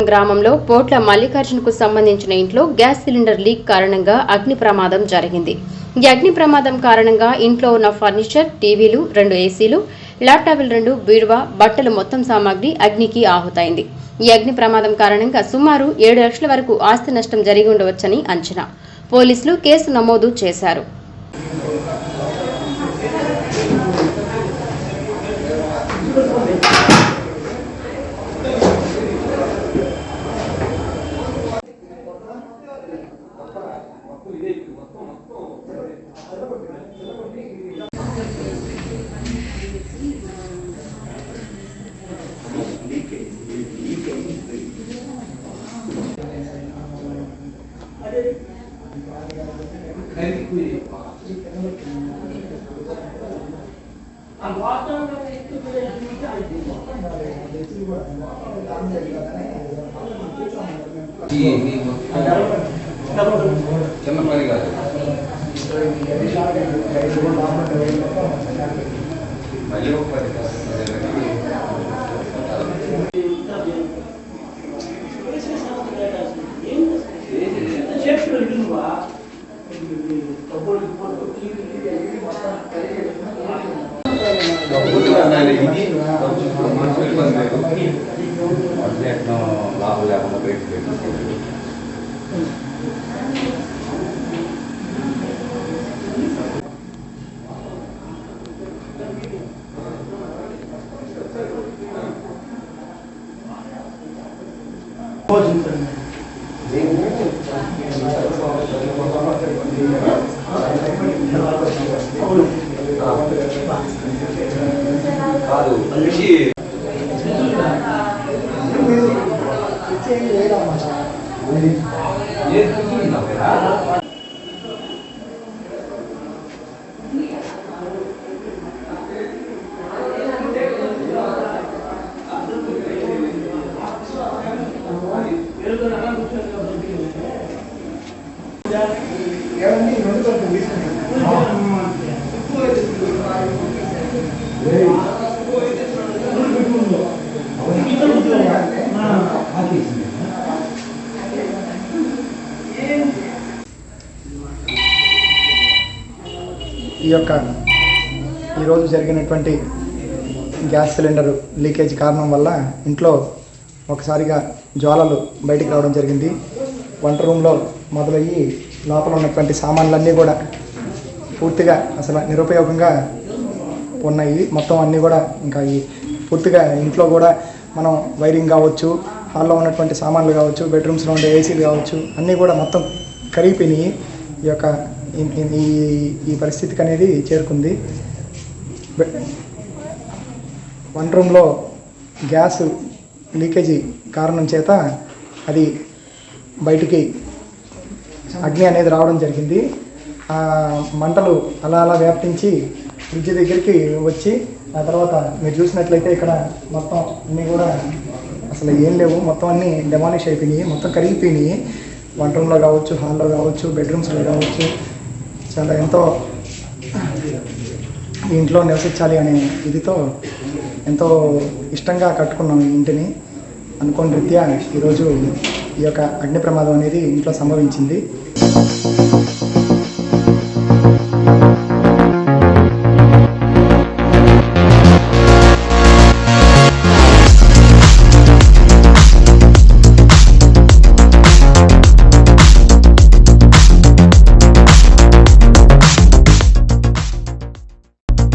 గ్రామంలో పోట్ల మల్లికార్జునకు సంబంధించిన ఇంట్లో గ్యాస్ సిలిండర్ లీక్ కారణంగా అగ్ని ప్రమాదం జరిగింది. ఈ అగ్ని ప్రమాదం కారణంగా ఇంట్లో ఉన్న ఫర్నిచర్, టీవీలు, 2 ఏసీలు, ల్యాప్టాప్లు 2, బీరువా, బట్టలు మొత్తం సామాగ్రి అగ్నికి ఆహుతైంది. ఈ అగ్ని ప్రమాదం కారణంగా సుమారు 7 లక్షల వరకు ఆస్తి నష్టం జరిగి ఉండవచ్చని అంచనా. పోలీసులు కేసు నమోదు చేశారు. చిన్న పని కాదు. మళ్ళీ ఒక పని లాభం లేకుండా బయటకు కాదు మనిషి ఈరోజు జరిగినటువంటి గ్యాస్ సిలిండర్ లీకేజ్ కారణం వల్ల ఇంట్లో ఒకసారిగా జ్వాలలు బయటికి రావడం జరిగింది. వంట రూమ్లో మొదలయ్యి లోపల ఉన్నటువంటి సామాన్లన్నీ కూడా పూర్తిగా అసలు నిరుపయోగంగా ఉన్నాయి. మొత్తం అన్నీ కూడా ఇంకా ఈ పూర్తిగా ఇంట్లో కూడా మనం వైరింగ్ కావచ్చు, హాల్లో ఉన్నటువంటి సామాన్లు కావచ్చు, బెడ్రూమ్స్లో ఉండే ఏసీలు కావచ్చు, అన్నీ కూడా మొత్తం కరిగిపోయినాయి. ఈ పరిస్థితికి అనేది చేరుకుంది. వంట రూమ్లో గ్యాస్ లీకేజీ కారణం చేత అది బయటికి అగ్ని అనేది రావడం జరిగింది. మంటలు అలా వ్యాప్తించి ఫ్రిడ్జ్ దగ్గరికి వచ్చి ఆ తర్వాత మీరు చూసినట్లయితే ఇక్కడ మొత్తం అన్నీ కూడా అసలు ఏం లేవు, మొత్తం అన్నీ డెమాలిష్ అయిపోయినాయి, మొత్తం కరిగిపోయినాయి. వంట రూమ్లో కావచ్చు, హాల్లో కావచ్చు, బెడ్రూమ్స్లో కావచ్చు. చాలా ఎంతో ఇంట్లో నివసించాలి అనే ఇదితో ఎంతో ఇష్టంగా కట్టుకున్నాం ఈ ఇంటిని. అనుకోని రీత్యా ఈరోజు ఈ యొక్క అగ్ని ప్రమాదం అనేది ఇంట్లో సంభవించింది.